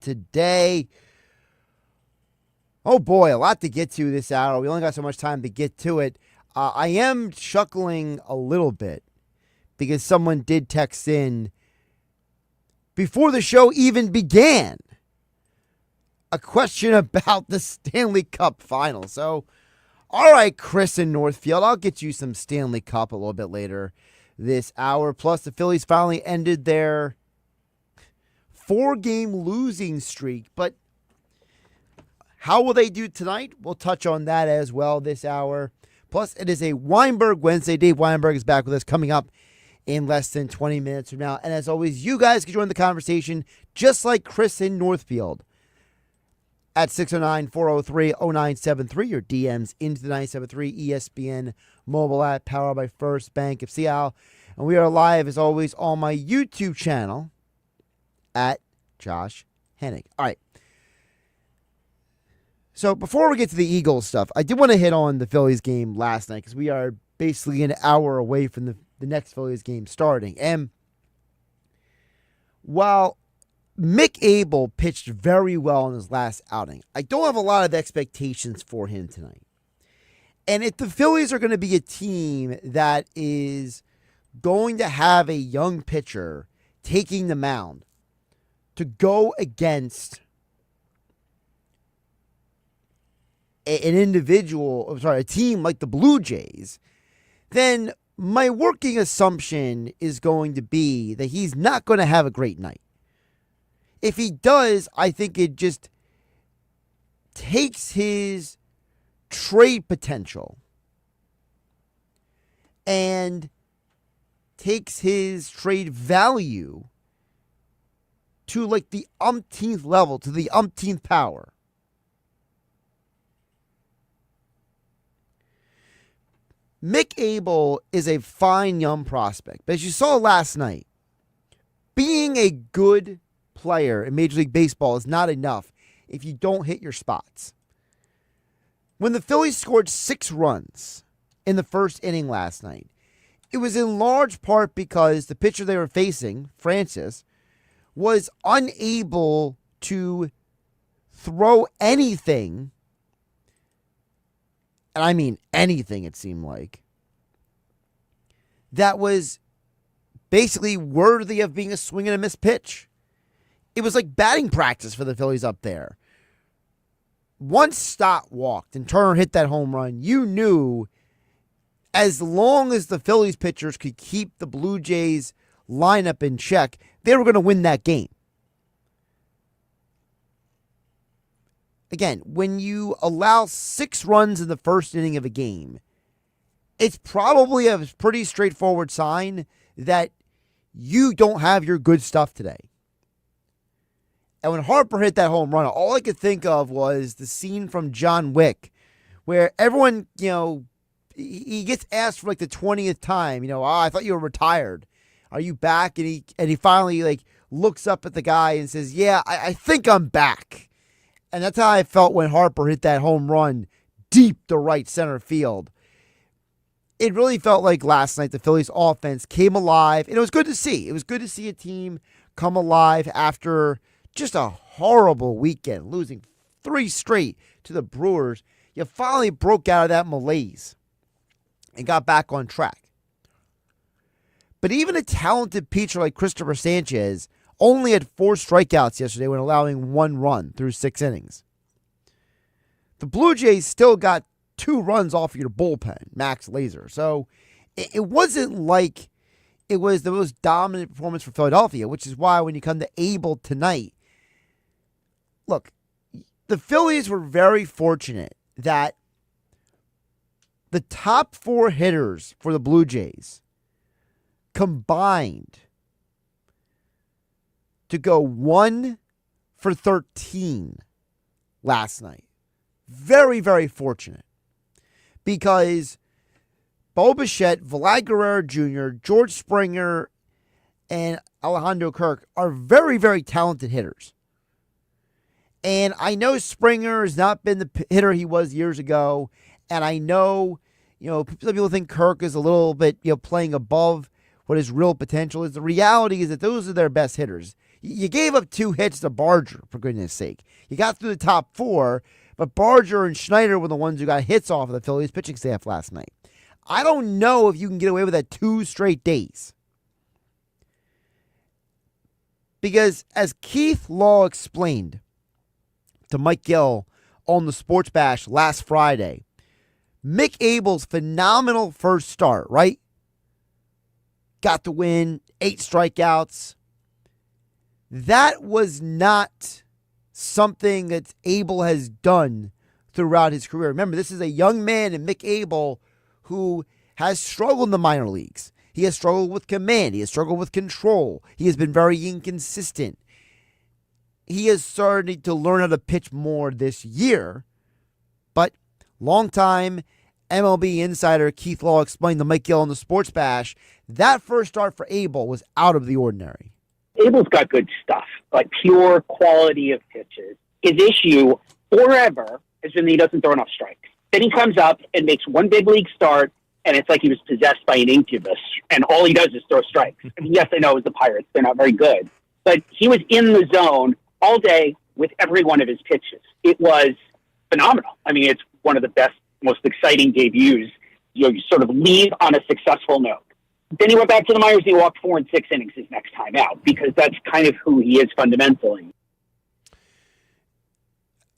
today. Oh boy, a lot to get to this hour. We only got so much time to get to it. I am chuckling a little bit because someone did text in before the show even began a question about the Stanley Cup final. So, all right, Chris in Northfield, I'll get you some Stanley Cup a little bit later this hour. Plus, the Phillies finally ended their 4-game losing streak. But how will they do tonight? We'll touch on that as well this hour. Plus, it is a Weinberg Wednesday. Dave Weinberg is back with us coming up in less than 20 minutes from now. And as always, you guys can join the conversation just like Chris in Northfield at 609-403-0973. Your DMs into the 973 ESPN mobile app powered by First Bank of Seattle. And we are live, as always, on my YouTube channel at Josh Hennig. All right. So before we get to the Eagles stuff, I did want to hit on the Phillies game last night because we are basically an hour away from the next Phillies game starting. And while Mick Abel pitched very well in his last outing, I don't have a lot of expectations for him tonight. And if the Phillies are going to be a team that is going to have a young pitcher taking the mound to go against a team like the Blue Jays, then my working assumption is going to be that he's not going to have a great night. If he does, I think it just takes his trade potential and takes his trade value to like the umpteenth level, to the umpteenth power. Mick Abel is a fine young prospect, but as you saw last night, being a good player in Major League Baseball is not enough if you don't hit your spots. When the Phillies scored 6 runs in the first inning last night, it was in large part because the pitcher they were facing, Francis, was unable to throw anything, and I mean anything, it seemed like, that was basically worthy of being a swing and a miss pitch. It was like batting practice for the Phillies up there. Once Stott walked and Turner hit that home run, you knew as long as the Phillies pitchers could keep the Blue Jays lineup in check, they were going to win that game. Again, when you allow 6 runs in the first inning of a game, it's probably a pretty straightforward sign that you don't have your good stuff today. And when Harper hit that home run, all I could think of was the scene from John Wick where everyone, he gets asked for like the 20th time, I thought you were retired. Are you back? And he finally looks up at the guy and says, yeah, I think I'm back. And that's how I felt when Harper hit that home run deep to right center field. It really felt like last night the Phillies offense came alive, and it was good to see. It was good to see a team come alive after just a horrible weekend, losing 3 straight to the Brewers. You finally broke out of that malaise and got back on track. But even a talented pitcher like Christopher Sanchez only had 4 strikeouts yesterday when allowing 1 run through 6 innings. The Blue Jays still got 2 runs off of your bullpen, Max Laser. So it wasn't like it was the most dominant performance for Philadelphia, which is why when you come to Abel tonight, look, the Phillies were very fortunate that the top 4 hitters for the Blue Jays combined to go 1 for 13 last night. Very, very fortunate. Because Bo Bichette, Vlad Guerrero Jr., George Springer, and Alejandro Kirk are very, very talented hitters. And I know Springer has not been the hitter he was years ago. And I know, some people think Kirk is a little bit, playing above what his real potential is. The reality is that those are their best hitters. You gave up 2 hits to Barger, for goodness sake. You got through the top 4, but Barger and Schneider were the ones who got hits off of the Phillies pitching staff last night. I don't know if you can get away with that 2 straight days. Because as Keith Law explained to Mike Gill on the Sports Bash last Friday, Mick Abel's phenomenal first start, right? Got the win, 8 strikeouts. That was not something that Abel has done throughout his career. Remember, this is a young man in Mick Abel who has struggled in the minor leagues. He has struggled with command. He has struggled with control. He has been very inconsistent. He has started to learn how to pitch more this year. But longtime MLB insider Keith Law explained to Mike Gill on the Sports Bash that first start for Abel was out of the ordinary. Abel's got good stuff, like pure quality of pitches. His issue forever has been that he doesn't throw enough strikes. Then he comes up and makes one big league start, and it's like he was possessed by an incubus, and all he does is throw strikes. I mean, yes, I know it was the Pirates. They're not very good. But he was in the zone all day with every one of his pitches. It was phenomenal. I mean, it's one of the best, most exciting debuts. You sort of leave on a successful note. Then he went back to the minors. He walked 4 and 6 innings his next time out because that's kind of who he is fundamentally.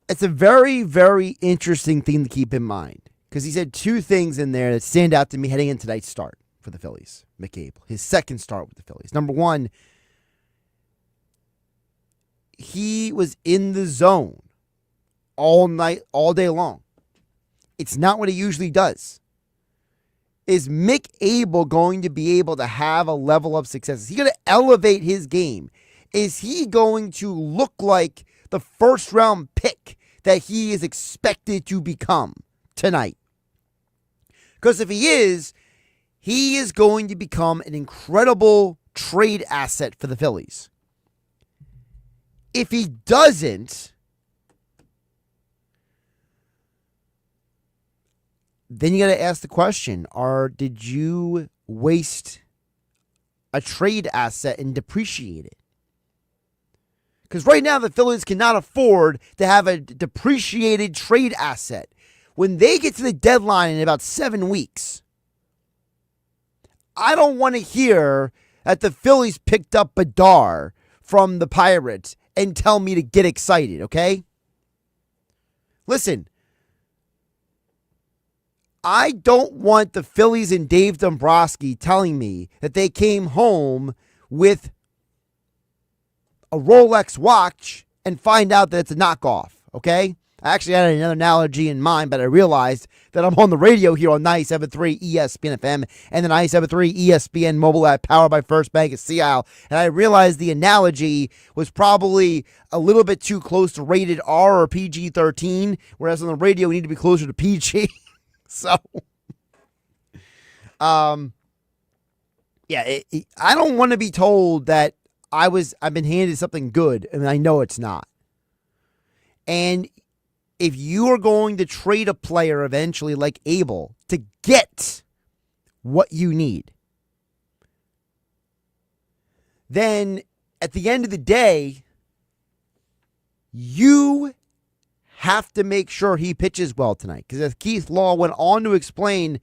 It's a very, very interesting thing to keep in mind because he said 2 things in there that stand out to me heading into tonight's start for the Phillies, Mick Abel, his second start with the Phillies. Number 1, he was in the zone all night, all day long. It's not what he usually does. Is Mick Abel going to be able to have a level of success? Is he going to elevate his game? Is he going to look like the first round pick that he is expected to become tonight? Because if he is going to become an incredible trade asset for the Phillies. If he doesn't, then you got to ask the question, did you waste a trade asset and depreciate it? Because right now the Phillies cannot afford to have a depreciated trade asset. When they get to the deadline in about 7 weeks, I don't want to hear that the Phillies picked up Bedard from the Pirates and tell me to get excited, okay? Listen, I don't want the Phillies and Dave Dombrowski telling me that they came home with a Rolex watch and find out that it's a knockoff, okay? I actually had another analogy in mind, but I realized that I'm on the radio here on 97.3 ESPN FM and the 97.3 ESPN mobile app powered by First Bank of Sea Isle, and I realized the analogy was probably a little bit too close to rated R or PG-13, whereas on the radio we need to be closer to PG. So, I don't want to be told that I've been handed something good, and I know it's not. And if you are going to trade a player eventually like Abel to get what you need, then at the end of the day, you have to make sure he pitches well tonight. Because as Keith Law went on to explain,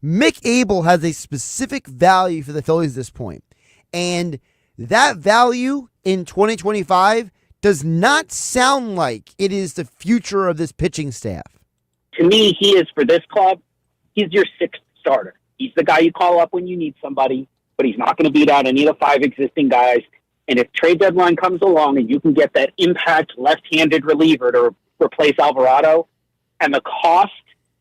Mick Abel has a specific value for the Phillies at this point. And that value in 2025 does not sound like it is the future of this pitching staff. To me, he is, for this club, he's your 6th starter. He's the guy you call up when you need somebody, but he's not going to beat out any of the 5 existing guys. And if trade deadline comes along and you can get that impact left-handed reliever to replace Alvarado, and the cost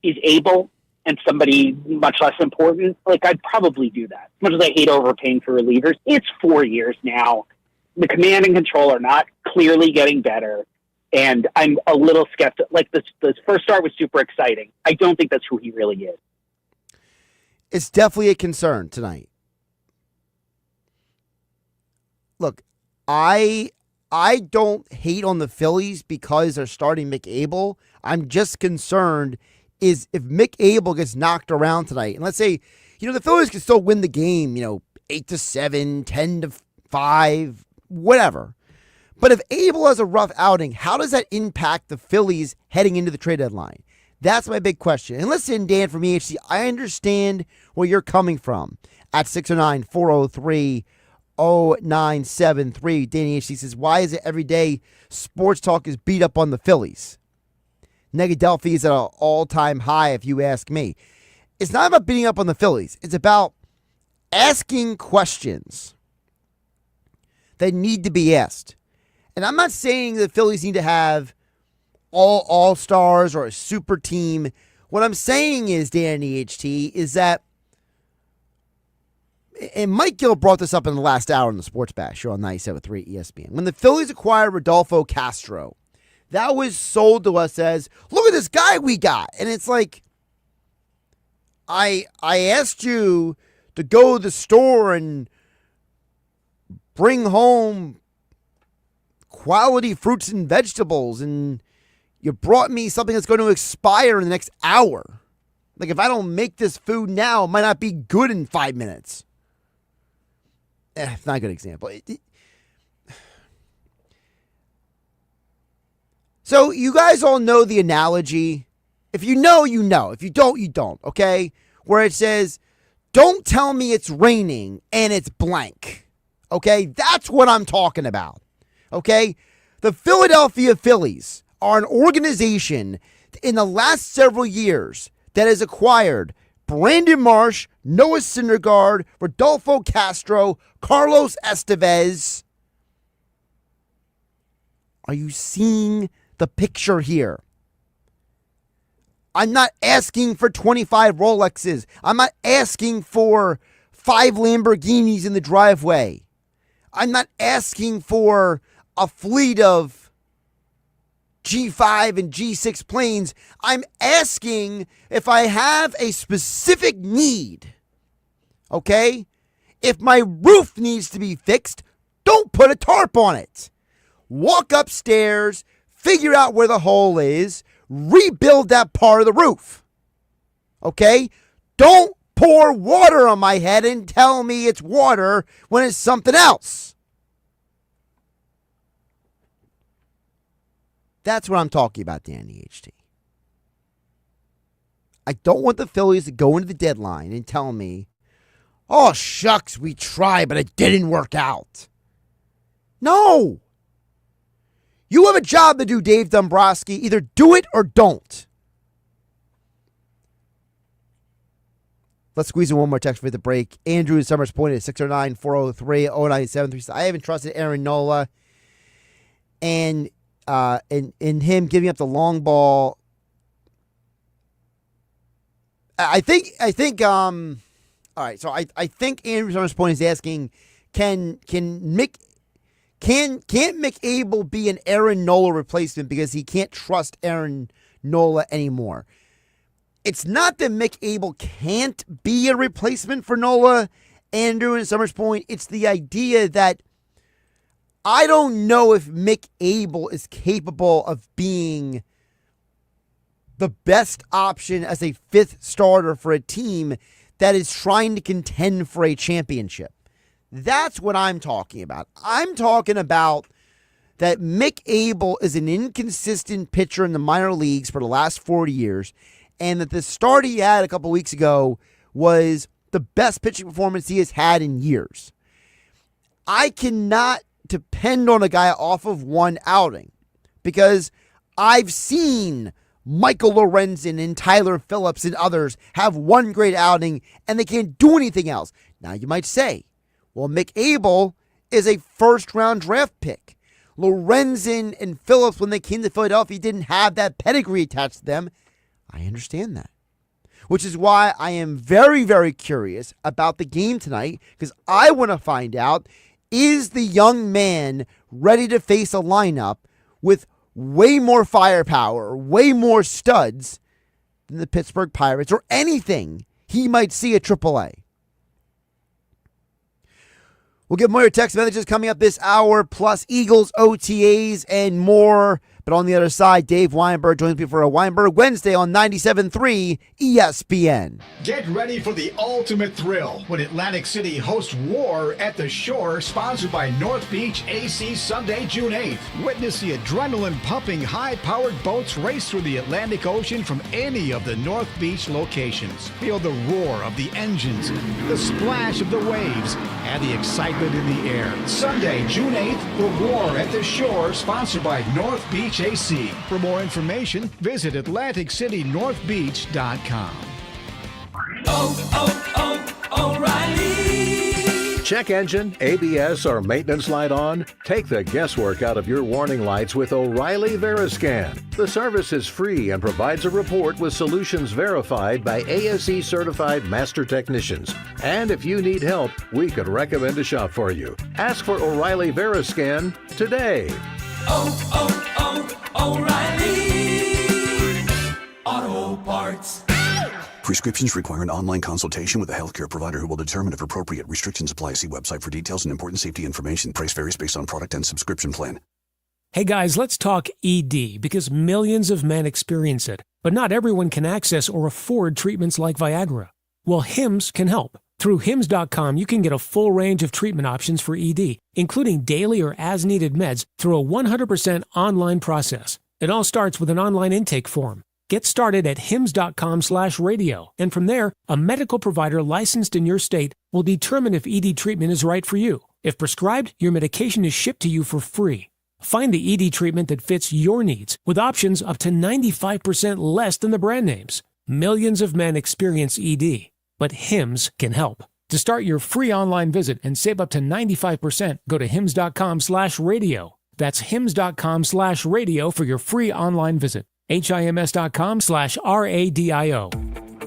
is Abel and somebody much less important, like, I'd probably do that. As much as I hate overpaying for relievers, it's 4 years now. The command and control are not clearly getting better, and I'm a little skeptical. Like, this first start was super exciting. I don't think that's who he really is. It's definitely a concern tonight. Look, I don't hate on the Phillies because they're starting Mick Abel. I'm just concerned is if Mick Abel gets knocked around tonight, and let's say, the Phillies can still win the game, 8-7, 10-5, whatever. But if Abel has a rough outing, how does that impact the Phillies heading into the trade deadline? That's my big question. And listen, Dan from EHC, I understand where you're coming from at 609-403-0973. Danny EHC says, why is it every day sports talk is beat up on the Phillies? Negadelphi is at an all-time high, if you ask me. It's not about beating up on the Phillies. It's about asking questions that need to be asked. And I'm not saying the Phillies need to have all-stars or a super team. What I'm saying is, Dan EHT, is that, and Mike Gill brought this up in the last hour in the Sports Bash show on 97.3 ESPN. When the Phillies acquired Rodolfo Castro, that was sold to us as, look at this guy we got. And it's like, I asked you to go to the store and bring home quality fruits and vegetables, and you brought me something that's going to expire in the next hour. Like, if I don't make this food now, it might not be good in 5 minutes. It's not a good example. So you guys all know the analogy. If you know, you know. If you don't, you don't, okay? Where it says, don't tell me it's raining and it's blank. Okay? That's what I'm talking about. Okay? The Philadelphia Phillies are an organization in the last several years that has acquired Brandon Marsh, Noah Syndergaard, Rodolfo Castro, Carlos Estevez. Are you seeing the picture here? I'm not asking for 25 Rolexes. I'm not asking for 5 Lamborghinis in the driveway. I'm not asking for a fleet of G5 and G6 planes. I'm asking if I have a specific need. Okay? If my roof needs to be fixed, don't put a tarp on it. Walk upstairs, figure out where the hole is, rebuild that part of the roof. Okay? Don't pour water on my head and tell me it's water when it's something else. That's what I'm talking about, Danny HT. I don't want the Phillies to go into the deadline and tell me, oh, shucks, we tried, but it didn't work out. No. You have a job to do, Dave Dombrowski. Either do it or don't. Let's squeeze in one more text for the break. Andrew in Summers Point at 609-403-0973. I haven't trusted Aaron Nola. And him giving up the long ball. I think all right, so I think Andrew Summers Point is asking, can't Mick Abel be an Aaron Nola replacement because he can't trust Aaron Nola anymore? It's not that Mick Abel can't be a replacement for Nola, Andrew in Summers Point. It's the idea that I don't know if Mick Abel is capable of being the best option as a 5th starter for a team that is trying to contend for a championship. That's what I'm talking about. I'm talking about that Mick Abel is an inconsistent pitcher in the minor leagues for the last 40 years, and that the start he had a couple weeks ago was the best pitching performance he has had in years. I cannot depend on a guy off of one outing because I've seen Michael Lorenzen and Tyler Phillips and others have one great outing and they can't do anything else. Now you might say, well, Mick Abel is a first-round draft pick. Lorenzen and Phillips, when they came to Philadelphia, didn't have that pedigree attached to them. I understand that. Which is why I am very, very curious about the game tonight because I want to find out, is the young man ready to face a lineup with way more firepower, way more studs than the Pittsburgh Pirates or anything he might see at AAA? We'll get more of your text messages coming up this hour, plus Eagles, OTAs, and more. But on the other side, Dave Weinberg joins me for a Weinberg Wednesday on 97.3 ESPN. Get ready for the ultimate thrill when Atlantic City hosts War at the Shore, sponsored by North Beach AC, Sunday, June 8th. Witness the adrenaline-pumping, high-powered boats race through the Atlantic Ocean from any of the North Beach locations. Feel the roar of the engines, the splash of the waves, and the excitement in the air. Sunday, June 8th, for War at the Shore, sponsored by North Beach AC. For more information, visit AtlanticCityNorthBeach.com. O'Reilly. Check engine, ABS, or maintenance light on? Take the guesswork out of your warning lights with O'Reilly Veriscan. The service is free and provides a report with solutions verified by ASE certified master technicians. And if you need help, we could recommend a shop for you. Ask for O'Reilly Veriscan today. O'Reilly Auto Parts. Prescriptions require an online consultation with a healthcare provider who will determine if appropriate. Restrictions apply. See website for details and important safety information. Price varies based on product and subscription plan. Hey guys, let's talk ED, because millions of men experience it, but not everyone can access or afford treatments like Viagra. Well, Hims can help. Through Hims.com, you can get a full range of treatment options for ED, including daily or as-needed meds, through a 100% online process. It all starts with an online intake form. Get started at hims.com/radio, and from there, a medical provider licensed in your state will determine if ED treatment is right for you. If prescribed, your medication is shipped to you for free. Find the ED treatment that fits your needs, with options up to 95% less than the brand names. Millions of men experience ED, but Hims can help. To start your free online visit and save up to 95%, go to hims.com/radio. That's hims.com/radio for your free online visit. HIMS.com/RADIO.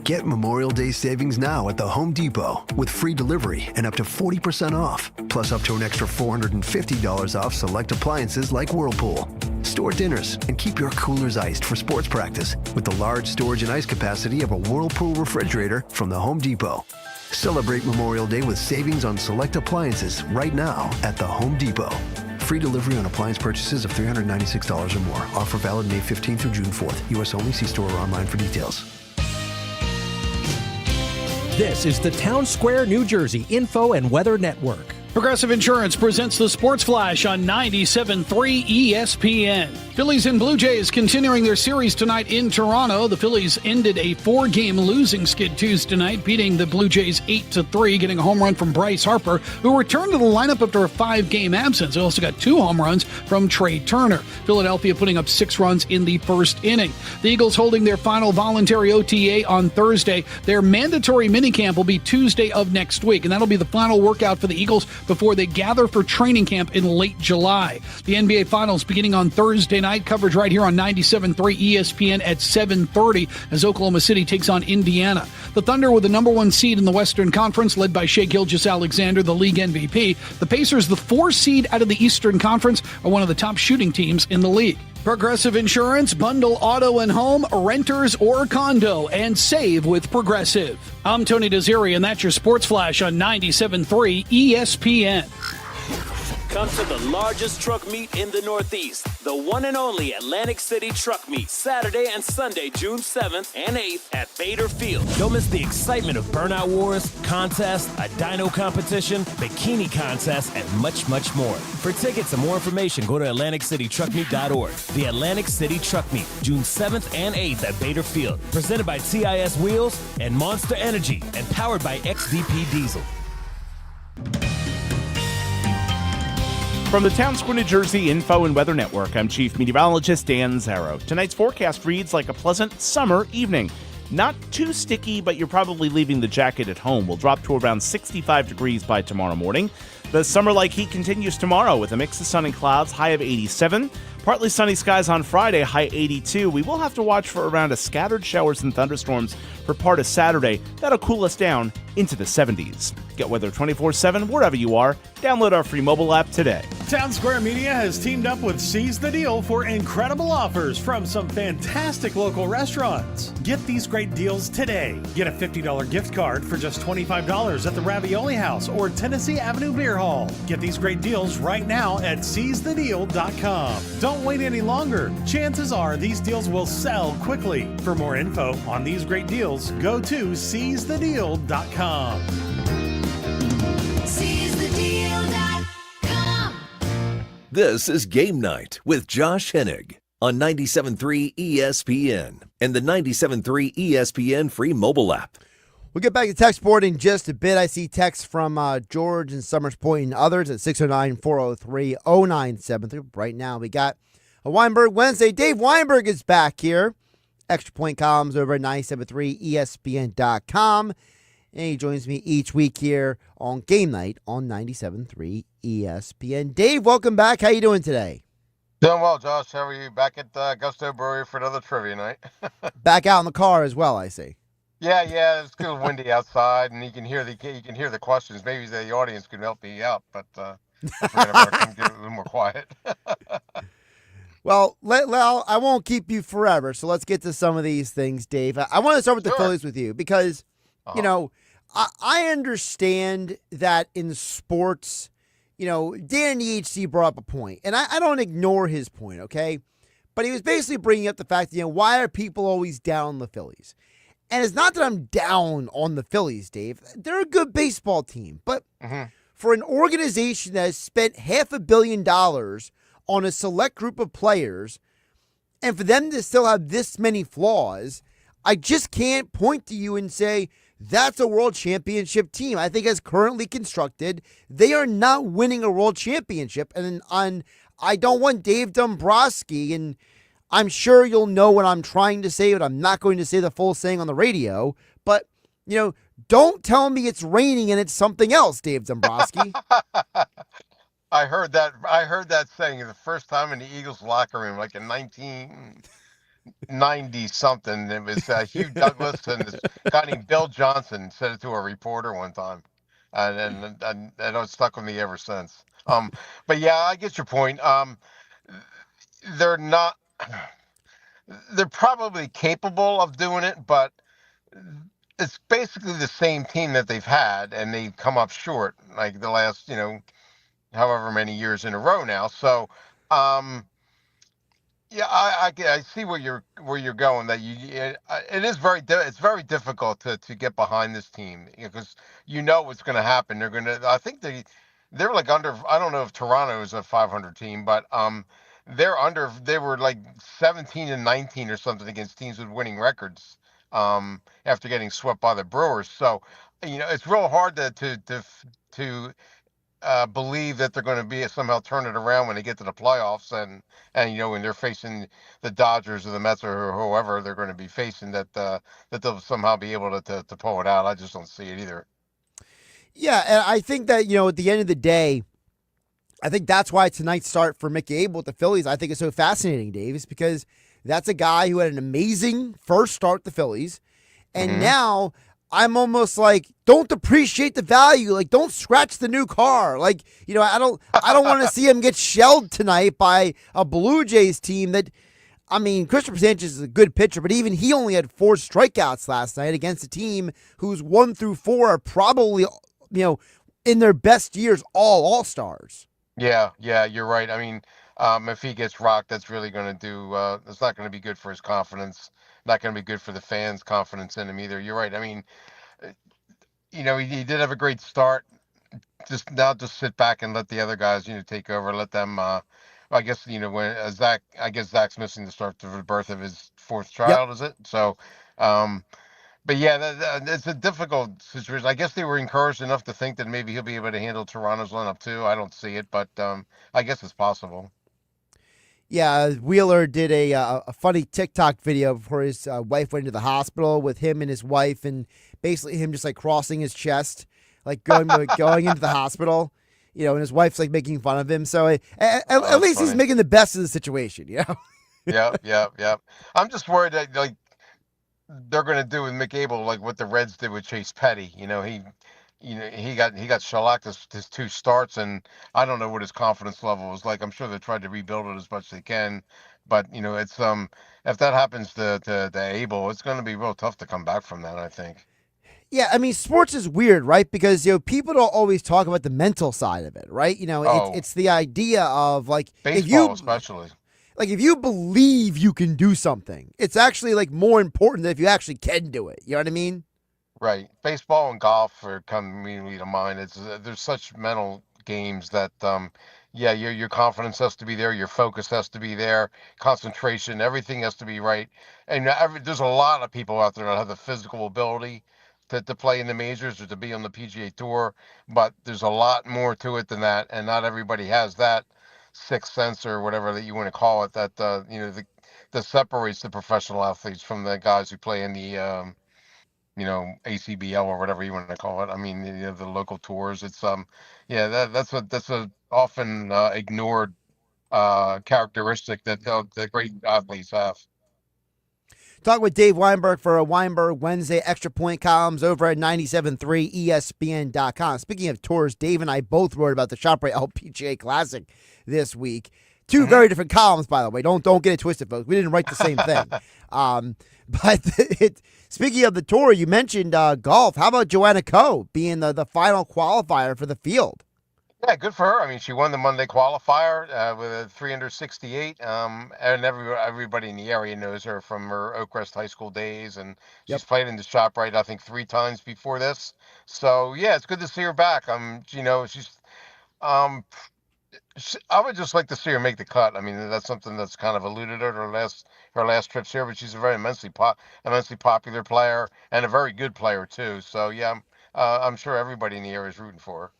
Get Memorial Day savings now at the Home Depot with free delivery and up to 40% off, plus up to an extra $450 off select appliances like Whirlpool. Store dinners and keep your coolers iced for sports practice with the large storage and ice capacity of a Whirlpool refrigerator from the Home Depot. Celebrate Memorial Day with savings on select appliances right now at the Home Depot. Free delivery on appliance purchases of $396 or more. Offer valid May 15th through June 4th. U.S. only. See store or online for details. This is the Town Square, New Jersey Info and Weather Network. Progressive Insurance presents the Sports Flash on 97.3 ESPN. Phillies and Blue Jays continuing their series tonight in Toronto. The Phillies ended a 4-game losing skid Tuesday night, beating the Blue Jays 8-3, getting a home run from Bryce Harper, who returned to the lineup after a 5-game absence. They also got 2 home runs from Trey Turner. Philadelphia putting up 6 runs in the first inning. The Eagles holding their final voluntary OTA on Thursday. Their mandatory minicamp will be Tuesday of next week, and that'll be the final workout for the Eagles before they gather for training camp in late July. The NBA Finals beginning on Thursday night. Coverage right here on 97.3 ESPN at 7:30 as Oklahoma City takes on Indiana. The Thunder with the number 1 seed in the Western Conference, led by Shai Gilgeous-Alexander, the league MVP. The Pacers, the 4 seed out of the Eastern Conference, are one of the top shooting teams in the league. Progressive Insurance, bundle auto and home, renters or condo, and save with Progressive. I'm Tony Desiri, and that's your Sports Flash on 97.3 ESPN. Come to the largest truck meet in the Northeast, the one and only Atlantic City Truck Meet, Saturday and Sunday, June 7th and 8th at Bader Field. Don't miss the excitement of burnout wars, contests, a dyno competition, bikini contests, and much, much more. For tickets and more information, go to AtlanticCityTruckMeet.org. The Atlantic City Truck Meet, June 7th and 8th at Bader Field. Presented by TIS Wheels and Monster Energy and powered by XDP Diesel. From the Town Square, New Jersey Info and Weather Network, I'm Chief Meteorologist Dan Zarrow. Tonight's forecast reads like a pleasant summer evening. Not too sticky, but you're probably leaving the jacket at home. We'll drop to around 65 degrees by tomorrow morning. The summer-like heat continues tomorrow with a mix of sun and clouds, high of 87. Partly sunny skies on Friday, high 82. We will have to watch for around a scattered showers and thunderstorms for part of Saturday. That'll cool us down, into the 70s. Get weather 24/7 wherever you are. Download our free mobile app today. Town Square Media has teamed up with Seize the Deal for incredible offers from some fantastic local restaurants. Get these great deals today. Get a $50 gift card for just $25 at the Ravioli House or Tennessee Avenue Beer Hall. Get these great deals right now at seizethedeal.com. Don't wait any longer. Chances are these deals will sell quickly. For more info on these great deals, go to seizethedeal.com. This is Game Night with Josh Hennig on 97.3 ESPN and the 97.3 ESPN free mobile app. We'll get back to text board in just a bit. I see texts from George and Summers Point and others at 609-403-0973. Right now we got a Weinberg Wednesday. Dave Weinberg is back here. Extra Point columns over at 97.3ESPN.com. And he joins me each week here on Game Night on 97.3 ESPN. Dave, welcome back. How you doing today? Doing well, Josh. How are you? Back at Gusto Brewery for another trivia night. Back out in the car as well, I see. Yeah. It's good windy outside, and you can hear the questions. Maybe the audience could help me out, but I can get a little more quiet. Well, I won't keep you forever, so let's get to some of these things, Dave. I want to start with the Phillies with you because, you know, I understand that in sports, you know, Dan EHC brought up a point, and I don't ignore his point, okay? But he was basically bringing up the fact that, you know, why are people always down on the Phillies? And it's not that I'm down on the Phillies, Dave. They're a good baseball team, but for an organization that has spent $500 million on a select group of players, and for them to still have this many flaws, I just can't point to you and say, that's a world championship team. I think as currently constructed, they are not winning a world championship. And I don't want Dave Dombrowski, and I'm sure you'll know what I'm trying to say, but I'm not going to say the full saying on the radio. But, you know, don't tell me it's raining and it's something else, Dave Dombrowski. I heard that saying the first time in the Eagles locker room, like in 1990 something. It was Hugh Douglas and this guy named Bill Johnson said it to a reporter one time, and it's stuck with me ever since. But yeah, I get your point. They're probably capable of doing it, but it's basically the same team that they've had, and they've come up short like the last, however many years in a row now. So, yeah, I see where you're going. That it's very difficult to get behind this team because what's going to happen. I think they're like under. I don't know if Toronto is a 500 team, but they were like 17-19 or something against teams with winning records after getting swept by the Brewers. So, it's real hard to believe that they're going to somehow turn it around when they get to the playoffs and when they're facing the Dodgers or the Mets or whoever they're going to be facing, that they'll somehow be able to pull it out. I just don't see it either. Yeah, and I think that, at the end of the day, I think that's why tonight's start for Mickey Abel with the Phillies, I think is so fascinating, Dave, is because that's a guy who had an amazing first start with the Phillies, and now I'm almost like, don't depreciate the value. Like, don't scratch the new car. Like, I don't want to see him get shelled tonight by a Blue Jays team that, Christopher Sanchez is a good pitcher, but even he only had 4 strikeouts last night against a team whose 1 through 4 are probably, in their best years, all-stars. Yeah, you're right. If he gets rocked, that's really going to do, it's not going to be good for his confidence. Not going to be good for the fans' confidence in him either. You're right. He did have a great start. Just sit back and let the other guys, take over. Let them. I guess when Zach's missing the start of the birth of his 4th child, is it? So, but yeah, it's a difficult situation. I guess they were encouraged enough to think that maybe he'll be able to handle Toronto's lineup too. I don't see it, but I guess it's possible. Yeah, Wheeler did a funny TikTok video before his wife went into the hospital with him and his wife, and basically him just like crossing his chest, like going into the hospital, and his wife's like making fun of him. So at least he's making the best of the situation, Yeah. I'm just worried that they're going to do with Mick Abel like what the Reds did with Chase Petty. He got shellacked his two starts, and I don't know what his confidence level was like. I'm sure they tried to rebuild it as much as they can, but it's if that happens to Abel, it's going to be real tough to come back from that, I think. Yeah, I mean, sports is weird, right? Because people don't always talk about the mental side of it, right? It's Oh, it's the idea of like baseball especially. if you believe you can do something, it's actually like more important than if you actually can do it. You know what I mean? Right. Baseball and golf are come immediately to mind. There's such mental games that yeah, your confidence has to be there, your focus has to be there, concentration, everything has to be right. And there's a lot of people out there that have the physical ability to play in the majors or to be on the PGA Tour, but there's a lot more to it than that, and not everybody has that sixth sense or whatever that you want to call it that that separates the professional athletes from the guys who play in the ACBL or whatever you want to call it. I mean, the local tours. It's yeah, that's a often ignored characteristic that the great athletes have. Talk with Dave Weinberg for a Weinberg Wednesday extra point columns over at 97.3ESPN.com. Speaking of tours, Dave and I both wrote about the ShopRite LPGA Classic this week. Two very different columns, by the way. Don't get it twisted, folks. We didn't write the same thing. But speaking of the tour, you mentioned golf. How about Joanna Ko being the final qualifier for the field? Yeah, good for her. I mean, she won the Monday qualifier with a 368, and everybody in the area knows her from her Oakcrest High School days, and she's played in the ShopRite, I think, 3 times before this. So yeah, it's good to see her back. Um, I would just like to see her make the cut. I mean, that's something that's kind of eluded her last trips here, but she's a very immensely popular player and a very good player too. So yeah, I'm sure everybody in the area is rooting for her.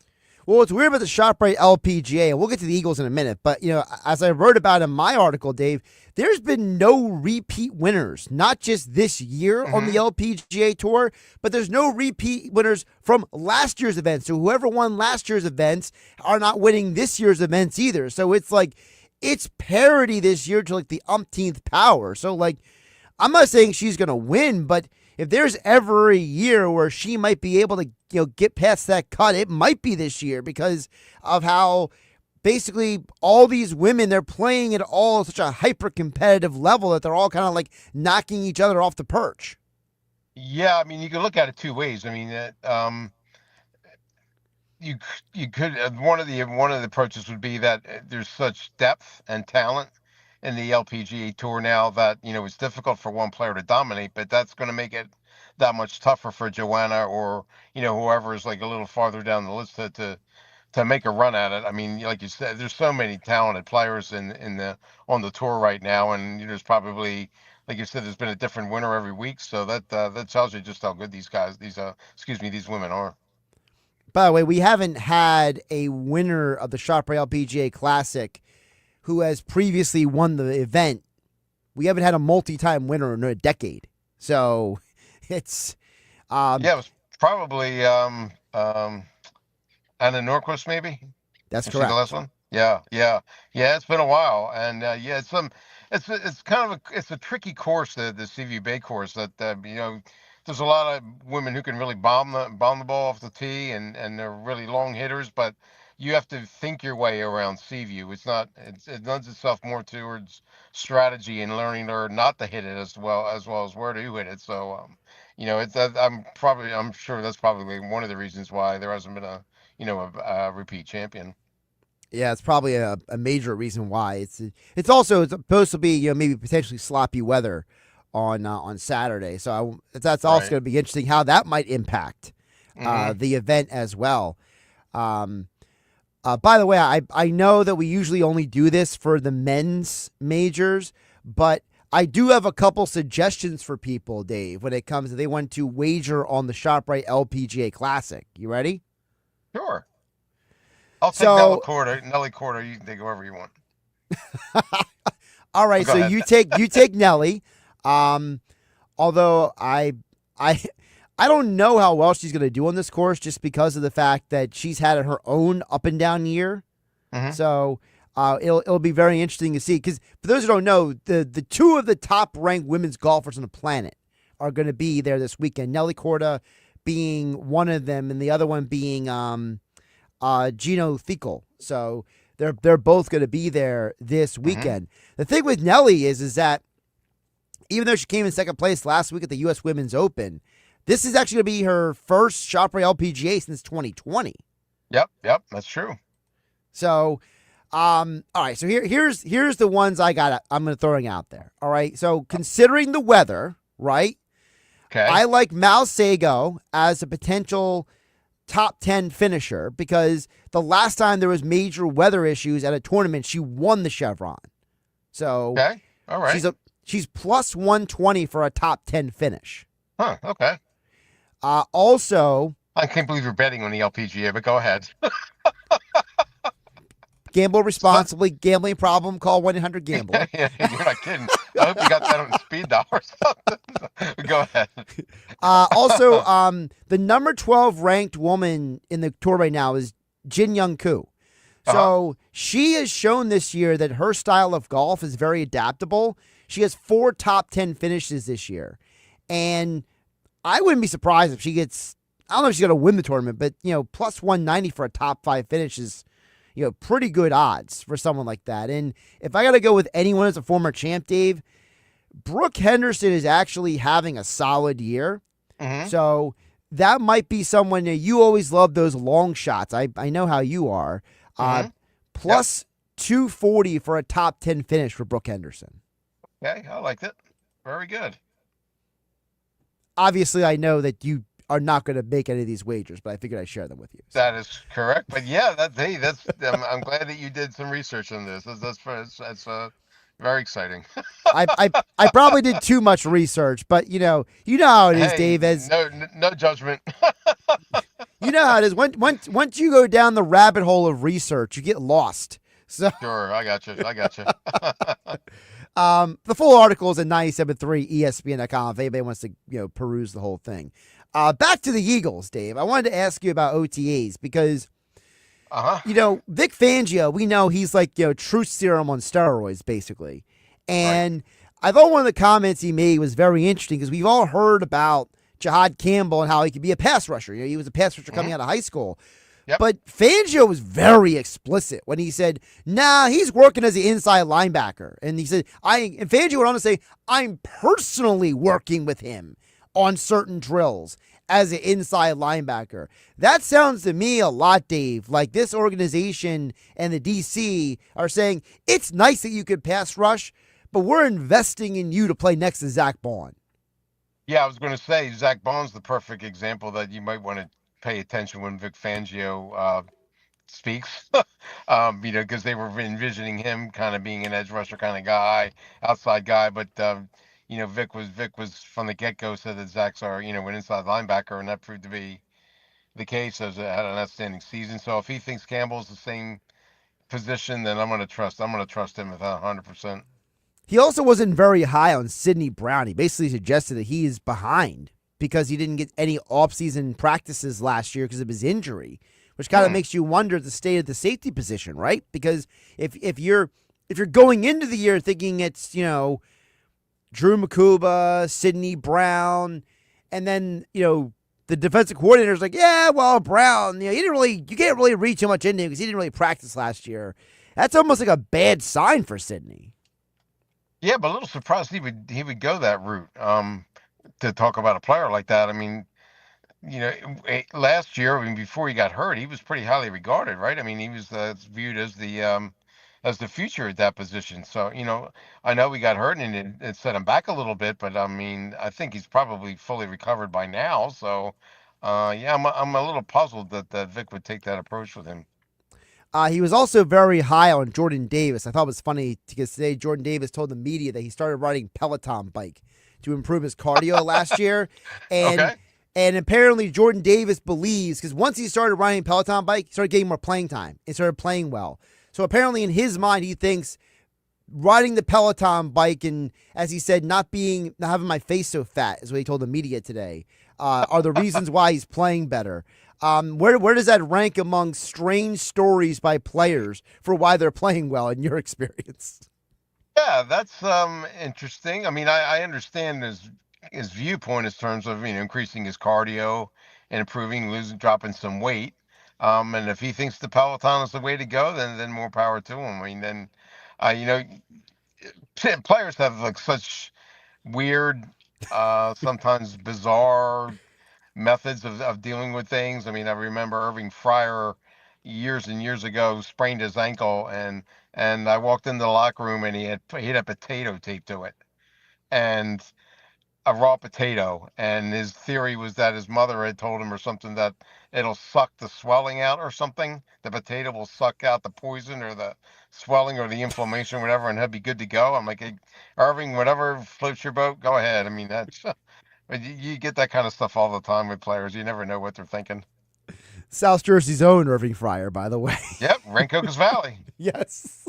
Well, it's weird about the ShopRite LPGA, and we'll get to the Eagles in a minute. But, as I wrote about in my article, Dave, there's been no repeat winners, not just this year on the LPGA Tour, but there's no repeat winners from last year's events. So whoever won last year's events are not winning this year's events either. So it's like, it's parity this year to like the umpteenth power. So, like, I'm not saying she's going to win, but if there's ever a year where she might be able to, get past that cut, it might be this year because of how basically all these women, they're playing at all such a hyper competitive level that they're all kind of like knocking each other off the perch. Yeah, I mean, you can look at it two ways. I mean, you could one of the approaches would be that there's such depth and talent in the LPGA Tour now that it's difficult for one player to dominate, but that's going to make it that much tougher for Joanna or whoever is like a little farther down the list to make a run at it. I mean, like you said, there's so many talented players on the tour right now, and there's probably, like you said, there's been a different winner every week, so that tells you just how good these women are. By the way, we haven't had a winner of the ShopRite LPGA Classic who has previously won the event. We haven't had a multi-time winner in a decade. So it's yeah, it was probably Anna Norquist, maybe. That's Was correct. she the last one? Yeah. It's been a while, and yeah, it's kind of it's a tricky course, the CV Bay course. That there's a lot of women who can really bomb the ball off the tee, and they're really long hitters, but you have to think your way around Seaview. It lends itself more towards strategy and learning not to hit it as well as where to hit it. So I'm sure that's probably one of the reasons why there hasn't been a repeat champion. Yeah, it's probably a major reason why. It's also supposed to be maybe potentially sloppy weather on Saturday. So that's also going to be interesting how that might impact the event as well. By the way, I know that we usually only do this for the men's majors, but I do have a couple suggestions for people, Dave, when it comes to they want to wager on the ShopRite LPGA Classic. You ready? Sure. I'll take Nelly Corder. You can take whoever you want. All right, so you take Nelly. Although I don't know how well she's going to do on this course just because of the fact that she's had her own up and down year. So it'll be very interesting to see because for those who don't know, the two of the top ranked women's golfers on the planet are going to be there this weekend. Nelly Corda being one of them, and the other one being Gino Thickle. So they're both going to be there this weekend. The thing with Nelly is that even though she came in second place last week at the U.S. Women's Open, this is actually going to be her first Shoprite LPGA since 2020. Yep, that's true. So, all right. So here's the ones I'm going to throwing out there. All right. So considering the weather, right? Okay. I like Mal Sago as a potential top 10 finisher because the last time there was major weather issues at a tournament, she won the Chevron. So okay. All right. She's plus 120 for a top 10 finish. Huh. Okay. Also, I can't believe you're betting on the LPGA, but go ahead. Gamble responsibly. Gambling problem, call 1-800-GAMBLER. Yeah, you're not kidding. I hope you got that on speed dial or something. Go ahead. Also, the number 12 ranked woman in the tour right now is Jin Young Koo. So she has shown this year that her style of golf is very adaptable. She has 4 top 10 finishes this year. And I wouldn't be surprised if she gets, I don't know if she's going to win the tournament, but, plus 190 for a top 5 finish is, pretty good odds for someone like that. And if I got to go with anyone as a former champ, Dave, Brooke Henderson is actually having a solid year. So that might be someone that you always love those long shots. I know how you are. Plus 240 for a top 10 finish for Brooke Henderson. Okay, I liked it. Very good. Obviously, I know that you are not going to make any of these wagers, but I figured I'd share them with you. So. That is correct. But yeah, that's. I'm glad that you did some research on this. That's very exciting. I probably did too much research, but you know how it is, Dave. No judgment. You know how it is. Once you go down the rabbit hole of research, you get lost. So sure, I got you. The full article is at 97.3ESPN.com if anybody wants to peruse the whole thing. Back to the Eagles, Dave. I wanted to ask you about OTAs because Vic Fangio, we know he's like truth serum on steroids, basically. And I thought one of the comments he made was very interesting because we've all heard about Jahad Campbell and how he could be a pass rusher. He was a pass rusher coming out of high school. Yep. But Fangio was very explicit when he said, he's working as an inside linebacker. And he said, and Fangio went on to say, I'm personally working with him on certain drills as an inside linebacker. That sounds to me a lot, Dave, like this organization and the DC are saying, it's nice that you could pass rush, but we're investing in you to play next to Zach Bond. Yeah, I was going to say Zach Bond's the perfect example that you might want to pay attention when Vic Fangio speaks, because they were envisioning him kind of being an edge rusher kind of guy, outside guy. But, Vic was from the get-go said that Zach's an inside linebacker, and that proved to be the case as had an outstanding season. So if he thinks Campbell's the same position, then I'm going to trust him with 100%. He also wasn't very high on Sidney Brown. He basically suggested that he is behind because he didn't get any offseason practices last year because of his injury, which kind of makes you wonder the state of the safety position, right? Because if you're going into the year thinking it's, Drew Makuba, Sidney Brown, and then, the defensive coordinator's like, Brown, you can't really read too much into him because he didn't really practice last year. That's almost like a bad sign for Sidney. Yeah, but a little surprised he would go that route. To talk about a player like that, I mean, last year, before he got hurt, he was pretty highly regarded, right? I mean, he was viewed as the future at that position. So, I know he got hurt and it set him back a little bit, but I mean, I think he's probably fully recovered by now. So, I'm a little puzzled that Vic would take that approach with him. He was also very high on Jordan Davis. I thought it was funny because today Jordan Davis told the media that he started riding Peloton bike to improve his cardio last year. And apparently Jordan Davis believes, because once he started riding Peloton bike, he started getting more playing time and started playing well. So apparently in his mind, he thinks riding the Peloton bike and, as he said, not having my face so fat is what he told the media today, are the reasons why he's playing better. Where does that rank among strange stories by players for why they're playing well in your experience? Yeah, that's interesting. I mean, I understand his his viewpoint in terms of increasing his cardio and improving, dropping some weight. And if he thinks the Peloton is the way to go, then more power to him. I mean, then you know, players have like such weird, sometimes bizarre methods of dealing with things. I mean, I remember Irving Fryer years and years ago sprained his ankle, and I walked into the locker room and he had a potato taped to it, and a raw potato, and his theory was that his mother had told him or something that it'll suck the swelling out or something. The potato will suck out the poison or the swelling or the inflammation, whatever, and he'll be good to go. I'm like, hey, Irving, whatever floats your boat, go ahead. I mean, that's but you get that kind of stuff all the time with players. You never know what they're thinking. South Jersey's own Irving Fryer, by the way. Yep, Rancocas Valley. Yes.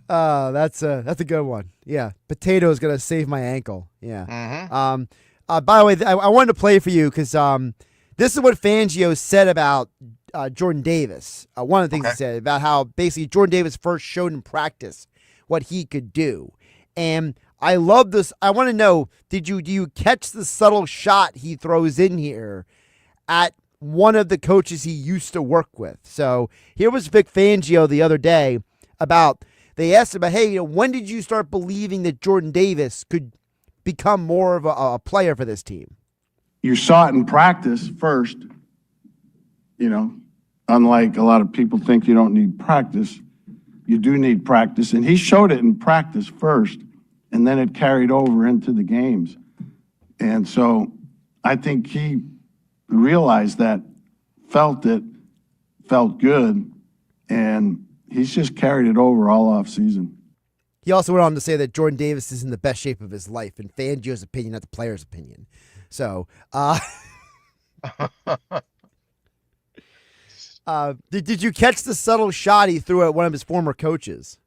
That's a good one. Yeah, potato is gonna save my ankle. Yeah. Mm-hmm. By the way, I wanted to play for you because this is what Fangio said about Jordan Davis. One of the things he said about how basically Jordan Davis first showed in practice what he could do, and I love this. I want to know, do you catch the subtle shot he throws in here at one of the coaches he used to work with? So here was Vic Fangio the other day about. They asked him, hey, when did you start believing that Jordan Davis could become more of a player for this team? You saw it in practice first. Unlike a lot of people think you don't need practice, you do need practice. And he showed it in practice first, and then it carried over into the games. And so I think he realized that, felt it, felt good, and he's just carried it over all off season. He also went on to say that Jordan Davis is in the best shape of his life, in Fangio's opinion, not the player's opinion. So, did you catch the subtle shot he threw at one of his former coaches?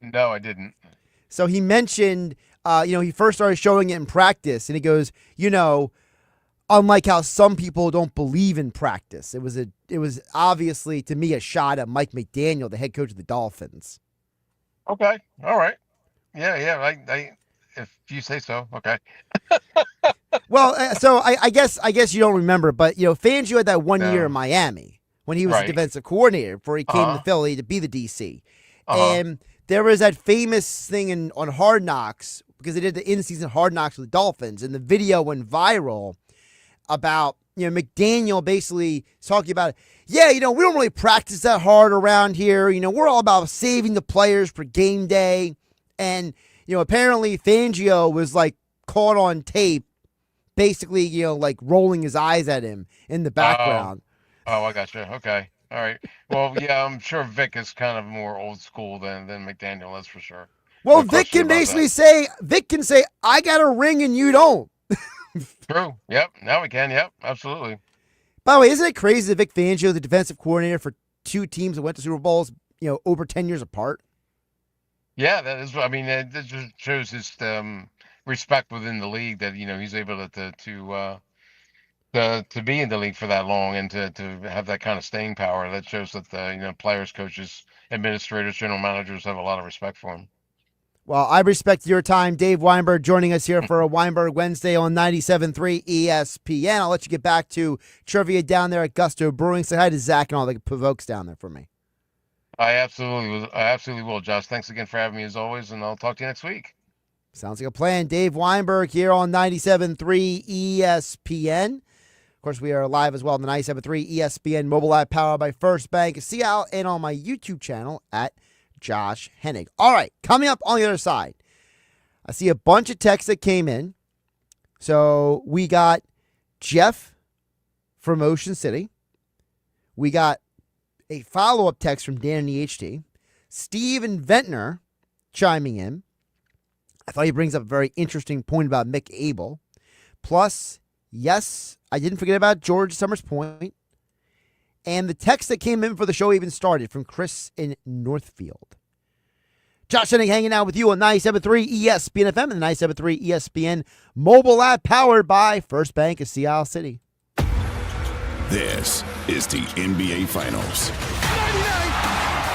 No, I didn't. So he mentioned, he first started showing it in practice, and he goes, unlike how some people don't believe in practice. It was obviously, to me, a shot at Mike McDaniel, the head coach of the Dolphins. Okay. All right. Yeah. I if you say so. Okay. Well, so I guess you don't remember, but Fangio had that 1 year in Miami when he was the defensive coordinator before he came to Philly to be the DC. And there was that famous thing on Hard Knocks, because they did the in-season Hard Knocks with the Dolphins, and the video went viral about McDaniel basically talking about, we don't really practice that hard around here. We're all about saving the players for game day. And, apparently Fangio was like caught on tape, basically, like rolling his eyes at him in the background. Oh, I gotcha. Okay. All right. Well, yeah, I'm sure Vic is kind of more old school than McDaniel, that's for sure. Well, Vic can basically say, I got a ring and you don't. True. Yep. Now we can. Yep. Absolutely. By the way, isn't it crazy that Vic Fangio is the defensive coordinator for two teams that went to Super Bowls, over 10 years apart? Yeah, that is. I mean, it just shows his respect within the league that he's able to be in the league for that long and to have that kind of staying power. That shows that the players, coaches, administrators, general managers have a lot of respect for him. Well, I respect your time. Dave Weinberg joining us here for a Weinberg Wednesday on 97.3 ESPN. I'll let you get back to trivia down there at Gusto Brewing. Say hi to Zach and all the Provokes down there for me. I absolutely will, Josh. Thanks again for having me as always, and I'll talk to you next week. Sounds like a plan. Dave Weinberg here on 97.3 ESPN. Of course, we are live as well on the 97.3 ESPN mobile app powered by First Bank. See out and on my YouTube channel at Josh Hennig. All right, coming up on the other side, I see a bunch of texts that came in. So we got Jeff from Ocean City. We got a follow-up text from Dan in the HT. Steve and Ventnor chiming in. I thought he brings up a very interesting point about Mick Abel. Plus, yes, I didn't forget about George Summers Point. And the text that came in for the show even started from Chris in Northfield. Josh Hennig hanging out with you on 97.3 ESPN FM and the 97.3 ESPN mobile app powered by First Bank of Sea Isle City. This is the NBA Finals. 99,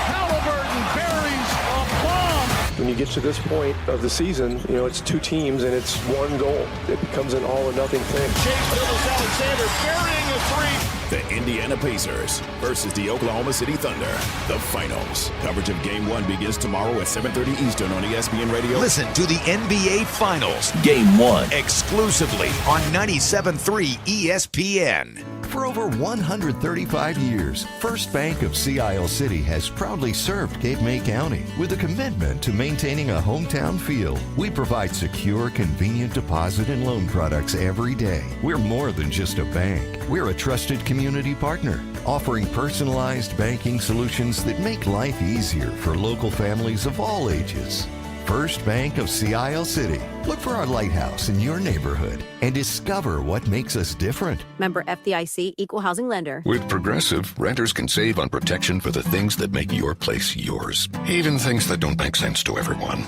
Halliburton buries a bomb. when you get to this point of the season, it's two teams and it's one goal. It becomes an all or nothing thing. Chase Alexander burying a three. The Indiana Pacers versus the Oklahoma City Thunder. The finals. Coverage of Game 1 begins tomorrow at 7:30 Eastern on ESPN Radio. Listen to the NBA Finals, Game 1, exclusively on 97.3 ESPN. For over 135 years, First Bank of Sea Isle City has proudly served Cape May County with a commitment to maintaining a hometown feel. We provide secure, convenient deposit and loan products every day. We're more than just a bank. We're a trusted community partner, offering personalized banking solutions that make life easier for local families of all ages. First Bank of Sea Isle City. Look for our lighthouse in your neighborhood and discover what makes us different. Member FDIC, Equal Housing Lender. With Progressive, renters can save on protection for the things that make your place yours, even things that don't make sense to everyone.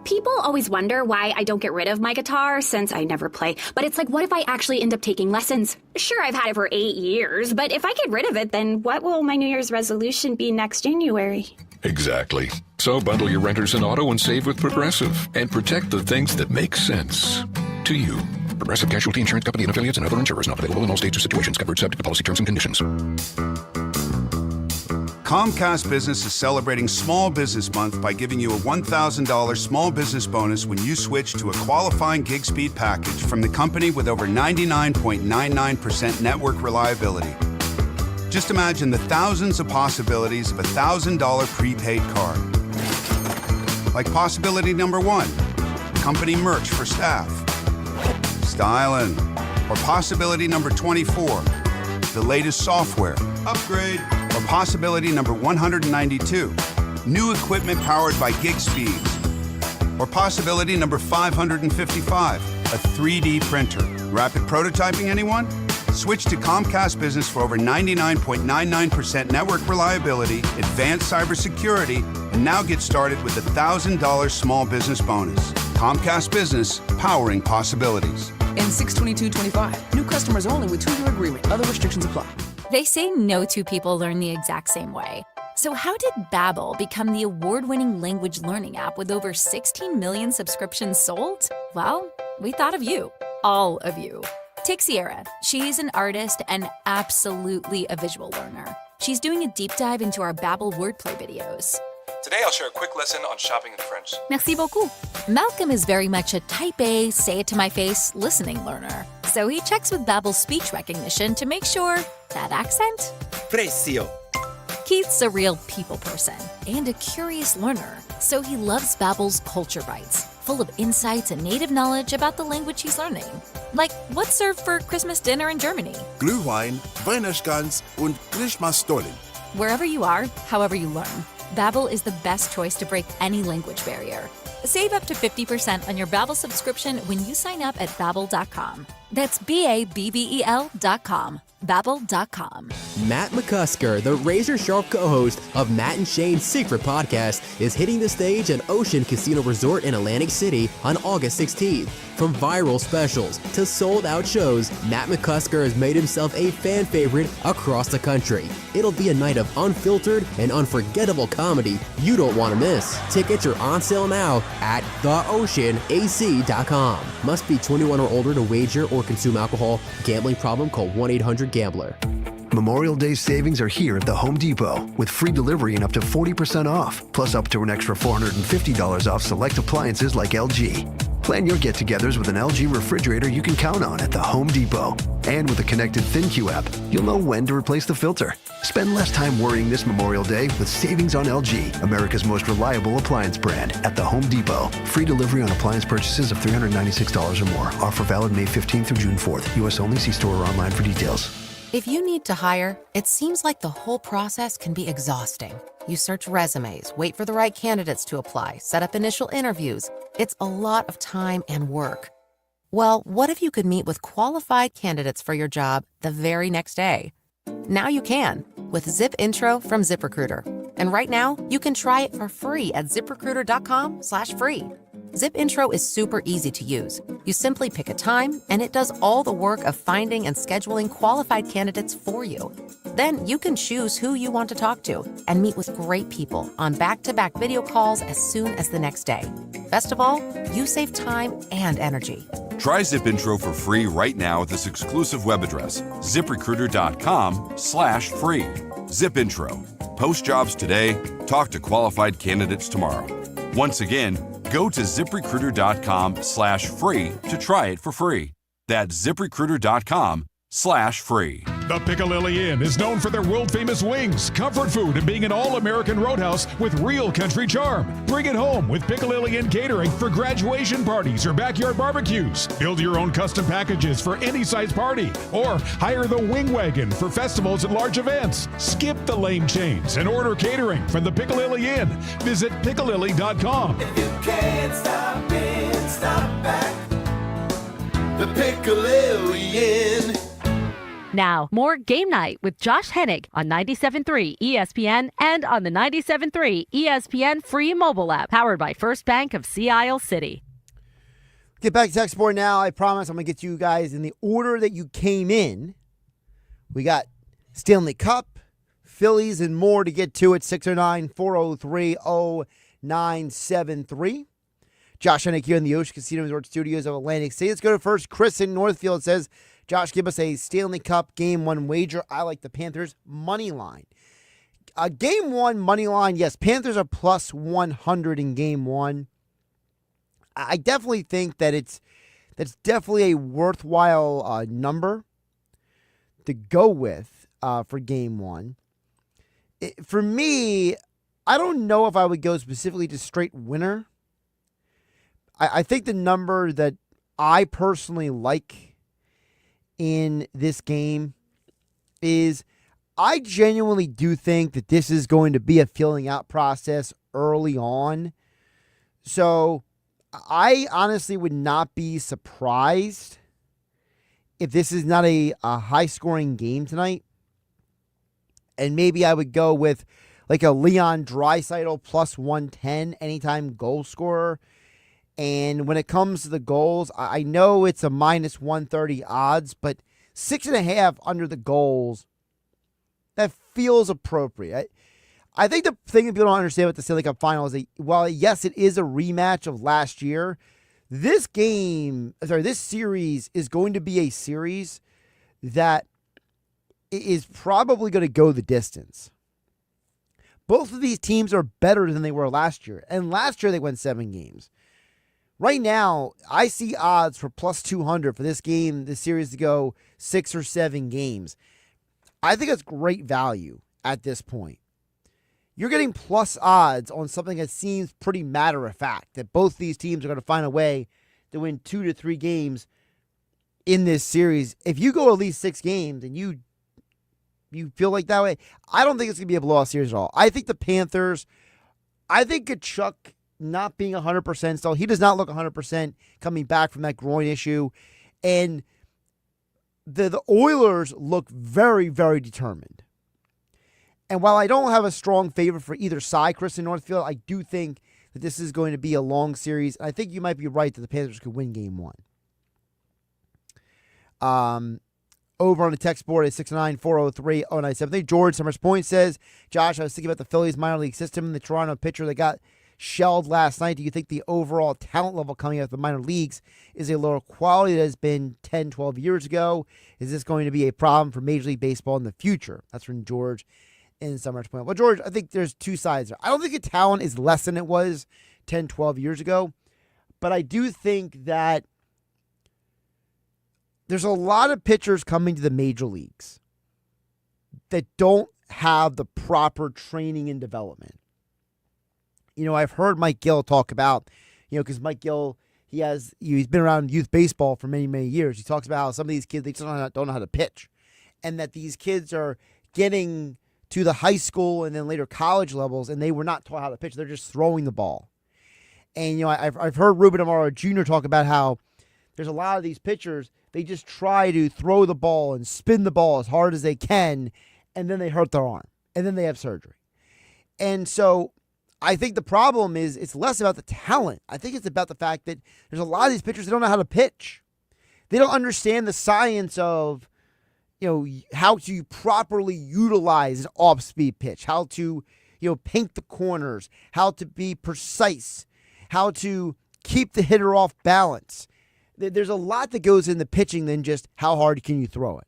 People always wonder why I don't get rid of my guitar since I never play. But it's like, what if I actually end up taking lessons? Sure, I've had it for 8 years, but if I get rid of it, then what will my New Year's resolution be next January? Exactly. So bundle your renters and auto and save with Progressive and protect the things that make sense to you. Progressive Casualty Insurance Company and affiliates and other insurers not available in all states or situations. Covered subject to policy terms and conditions. Comcast Business is celebrating Small Business Month by giving you a $1,000 small business bonus when you switch to a qualifying gig speed package from the company with over 99.99% network reliability. Just imagine the thousands of possibilities of a $1,000 prepaid card. Like possibility number 1, company merch for staff. Stylin'. Or possibility number 24, the latest software. Upgrade. Or possibility number 192, new equipment powered by gig speeds. Or possibility number 555, a 3D printer. Rapid prototyping, anyone? Switch to Comcast Business for over 99.99% network reliability, advanced cybersecurity, and now get started with a $1,000 small business bonus. Comcast Business, powering possibilities. And 6/22/25. New customers only with 2-year agreement. Other restrictions apply. They say no two people learn the exact same way. So how did Babbel become the award-winning language learning app with over 16 million subscriptions sold? Well, we thought of you. All of you. Take Sierra. She's an artist and absolutely a visual learner. She's doing a deep dive into our Babbel wordplay videos. Today I'll share a quick lesson on shopping in French. Merci beaucoup. Malcolm is very much a type A, say it to my face, listening learner. So he checks with Babbel's speech recognition to make sure that accent? Precio. Keith's a real people person and a curious learner, so he loves Babbel's Culture Bites, full of insights and native knowledge about the language he's learning. Like, what's served for Christmas dinner in Germany? Glühwein, Weihnachtsgans und Christmasstollen. Wherever you are, however you learn, Babbel is the best choice to break any language barrier. Save up to 50% on your Babbel subscription when you sign up at Babbel.com. That's BABBEL.com. Babbel.com. Matt McCusker, the razor-sharp co-host of Matt and Shane's Secret Podcast, is hitting the stage at Ocean Casino Resort in Atlantic City on August 16th. From viral specials to sold-out shows, Matt McCusker has made himself a fan favorite across the country. It'll be a night of unfiltered and unforgettable comedy you don't want to miss. Tickets are on sale now at theoceanac.com. Must be 21 or older to wager or consume alcohol. Gambling problem? Call 1-800-GAMBLER. Memorial Day savings are here at the Home Depot with free delivery and up to 40% off, plus up to an extra $450 off select appliances like LG. Plan your get-togethers with an LG refrigerator you can count on at the Home Depot. And with a connected ThinQ app, you'll know when to replace the filter. Spend less time worrying this Memorial Day with savings on LG, America's most reliable appliance brand, at the Home Depot. Free delivery on appliance purchases of $396 or more. Offer valid May 15th through June 4th. U.S. only. See store or online for details. If you need to hire, it seems like the whole process can be exhausting. You search resumes, wait for the right candidates to apply, set up initial interviews. It's a lot of time and work. Well, what if you could meet with qualified candidates for your job the very next day? Now you can with Zip Intro from ZipRecruiter. And right now, you can try it for free at ZipRecruiter.com/free. Zip Intro is super easy to use. You simply pick a time, and it does all the work of finding and scheduling qualified candidates for you. Then you can choose who you want to talk to and meet with great people on back-to-back video calls as soon as the next day. Best of all, you save time and energy. Try ZipIntro for free right now at this exclusive web address, ziprecruiter.com/free. ZipIntro. Post jobs today, talk to qualified candidates tomorrow. Once again, go to ziprecruiter.com/free to try it for free. That's ziprecruiter.com/free. The Piccalilli Inn is known for their world-famous wings, comfort food, and being an all-American roadhouse with real country charm. Bring it home with Piccalilli Inn catering for graduation parties or backyard barbecues. Build your own custom packages for any size party, or hire the wing wagon for festivals and large events. Skip the lame chains and order catering from the Piccalilli Inn. Visit piccalilli.com. If you can't stop in, stop back. The Piccalilli Inn. Now, more Game Night with Josh Hennig on 97.3 ESPN and on the 97.3 ESPN free mobile app, powered by First Bank of Sea Isle City. Get back to Tech Sport now. I promise I'm going to get you guys in the order that you came in. We got Stanley Cup, Phillies, and more to get to at 609-403-0973. Josh Hennig here in the Ocean Casino Resort Studios of Atlantic City. Let's go to first. Chris in Northfield says, Josh, give us a Stanley Cup Game 1 wager. I like the Panthers money line. Game 1 money line, yes, Panthers are plus 100 in Game 1. I definitely think that that's definitely a worthwhile number to go with for Game 1. For me, I don't know if I would go specifically to straight winner. I think the number that I personally like in this game is I genuinely do think that this is going to be a filling out process early on. So I honestly would not be surprised if this is not a high-scoring game tonight. And maybe I would go with like a Leon Draisaitl plus 110 anytime goal scorer. And when it comes to the goals, I know it's a minus 130 odds, but 6.5 under the goals, that feels appropriate. I think the thing that people don't understand with the Stanley Cup Final is that while, yes, it is a rematch of last year, this series is going to be a series that is probably going to go the distance. Both of these teams are better than they were last year, and last year they won 7 games. Right now, I see odds for plus 200 for this series to go 6 or 7 games. I think that's great value at this point. You're getting plus odds on something that seems pretty matter of fact, that both these teams are going to find a way to win 2 to 3 games in this series. If you go at least 6 games and you feel like that way, I don't think it's going to be a blowout series at all. I think the Panthers, I think Kachuk not being 100% still. He does not look 100% coming back from that groin issue. And the Oilers look very, very determined. And while I don't have a strong favor for either side, Chris in Northfield, I do think that this is going to be a long series. I think you might be right that the Panthers could win Game 1. Over on the text board at 694030973. George Summers Point says, Josh, I was thinking about the Phillies minor league system and the Toronto pitcher that got shelled last night. Do you think the overall talent level coming out of the minor leagues is a lower quality that has been 10, 12 years ago? Is this going to be a problem for Major League Baseball in the future? That's from George in Summers Point. Well, George, I think there's two sides there. I don't think the talent is less than it was 10, 12 years ago, but I do think that there's a lot of pitchers coming to the major leagues that don't have the proper training and development. You know, I've heard Mike Gill talk about, because Mike Gill, he's been around youth baseball for many, many years. He talks about how some of these kids, they just don't know how to pitch. And that these kids are getting to the high school and then later college levels, and they were not taught how to pitch. They're just throwing the ball. And, I've heard Ruben Amaro Jr. talk about how there's a lot of these pitchers, they just try to throw the ball and spin the ball as hard as they can, and then they hurt their arm, and then they have surgery. And so I think the problem is it's less about the talent. I think it's about the fact that there's a lot of these pitchers that don't know how to pitch. They don't understand the science of, how to properly utilize an off-speed pitch, how to, paint the corners, how to be precise, how to keep the hitter off balance. There's a lot that goes into pitching than just how hard can you throw it.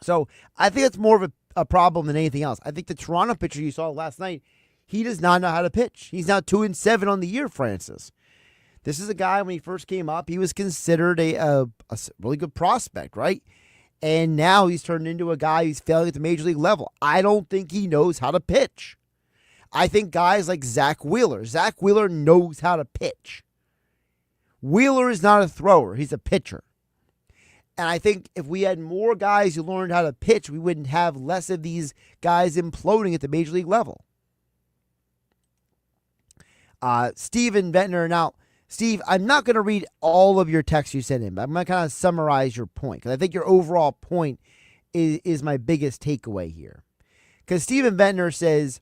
So I think it's more of a problem than anything else. I think the Toronto pitcher you saw last night, he does not know how to pitch. He's now 2-7 on the year, Francis. This is a guy, when he first came up, he was considered a really good prospect, right? And now he's turned into a guy who's failing at the major league level. I don't think he knows how to pitch. I think guys like Zach Wheeler knows how to pitch. Wheeler is not a thrower. He's a pitcher. And I think if we had more guys who learned how to pitch, we wouldn't have less of these guys imploding at the major league level. Steven Ventnor. Now, Steve, I'm not going to read all of your texts you sent in, but I'm going to kind of summarize your point, because I think your overall point is my biggest takeaway here. Because Steven Ventnor says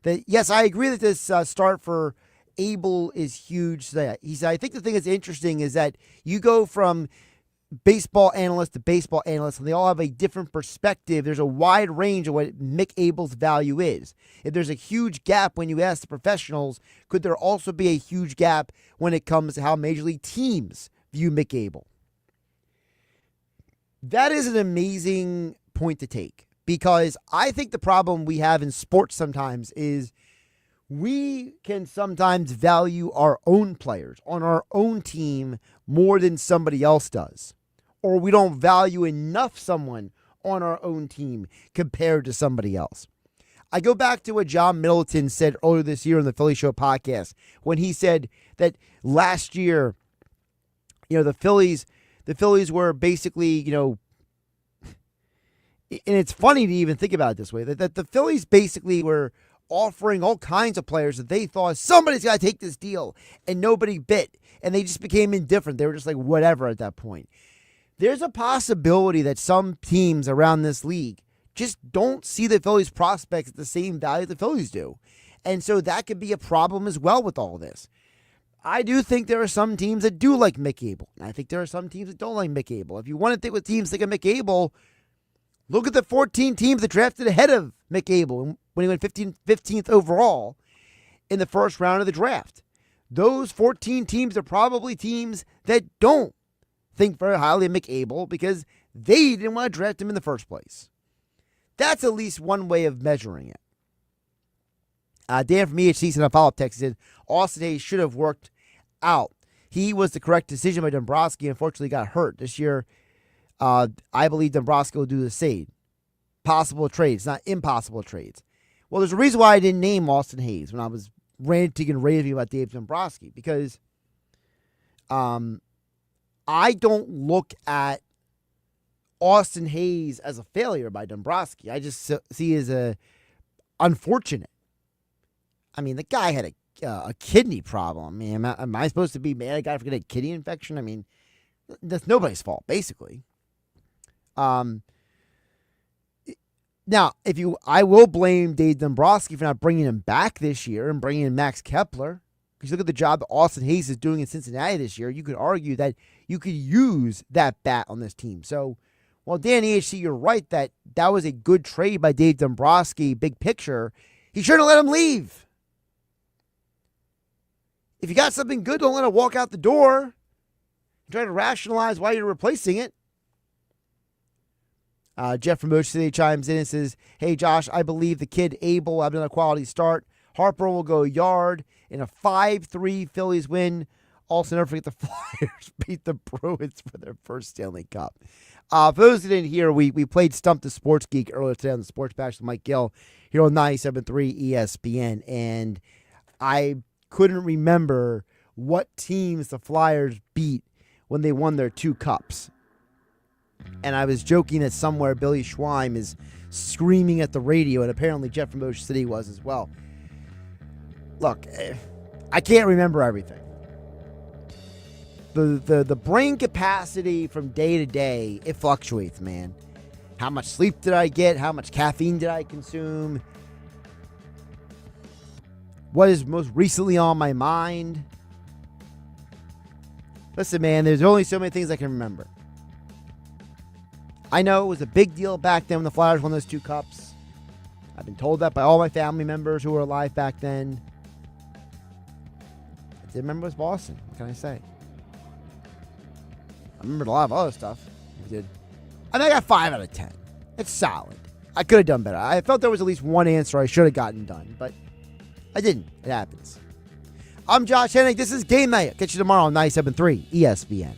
that, yes, I agree that this start for Abel is huge. He said, I think the thing that's interesting is that you go from baseball analyst to baseball analyst, and they all have a different perspective. There's a wide range of what Mick Abel's value is. If there's a huge gap when you ask the professionals, could there also be a huge gap when it comes to how major league teams view Mick Abel? That is an amazing point to take, because I think the problem we have in sports sometimes is we can sometimes value our own players on our own team more than somebody else does. Or we don't value enough someone on our own team compared to somebody else. I go back to what John Middleton said earlier this year on the Philly Show podcast, when he said that last year, the Phillies were basically, and it's funny to even think about it this way, that the Phillies basically were offering all kinds of players that they thought somebody's got to take this deal, and nobody bit, and they just became indifferent. They were just like, whatever at that point. There's a possibility that some teams around this league just don't see the Phillies prospects at the same value the Phillies do. And so that could be a problem as well with all this. I do think there are some teams that do like Mick Abel. And I think there are some teams that don't like Mick Abel. If you want to think with teams like Mick Abel, look at the 14 teams that drafted ahead of Mick Abel when he went 15th overall in the first round of the draft. Those 14 teams are probably teams that don't think very highly of Mick Abel because they didn't want to draft him in the first place. That's at least one way of measuring it. Dan from EHC sent a follow-up text. He said, Austin Hayes should have worked out. He was the correct decision by Dombrowski. Unfortunately, got hurt this year. I believe Dombrowski will do the same. Possible trades, not impossible trades. Well, there's a reason why I didn't name Austin Hayes when I was ranting and raving about Dave Dombrowski, because I don't look at Austin Hayes as a failure by Dombrowski. I just see it as a unfortunate. I mean, the guy had a kidney problem. I mean, am I supposed to be mad at a guy for getting a kidney infection? I mean, that's nobody's fault, basically. Now, I will blame Dave Dombrowski for not bringing him back this year and bringing in Max Kepler. Because you look at the job that Austin Hayes is doing in Cincinnati this year, you could argue that you could use that bat on this team. So, while Dan EHC, you're right that was a good trade by Dave Dombrowski, big picture, he shouldn't let him leave. If you got something good, don't let it walk out the door. Try to rationalize why you're replacing it. Jeff from Ocean City chimes in and says, hey, Josh, I believe the kid Abel will have another quality start. Harper will go yard in a 5-3 Phillies win. Also, never forget the Flyers beat the Bruins for their first Stanley Cup. For those who didn't hear, we played Stump the Sports Geek earlier today on the Sports Bash with Mike Gill here on 97.3 ESPN. And I couldn't remember what teams the Flyers beat when they won their 2 cups. And I was joking that somewhere Billy Schweim is screaming at the radio, and apparently Jeff from Ocean City was as well. Look, I can't remember everything. The brain capacity from day to day, it fluctuates, man. How much sleep did I get? How much caffeine did I consume? What is most recently on my mind? Listen, man, there's only so many things I can remember. I know it was a big deal back then when the Flyers won those 2 cups. I've been told that by all my family members who were alive back then. I did remember it was Boston. What can I say? I remembered a lot of other stuff. I did. I think I got 5 out of 10. It's solid. I could have done better. I felt there was at least one answer I should have gotten done, but I didn't. It happens. I'm Josh Hennig. This is Game Night. I'll catch you tomorrow on 97.3 ESPN.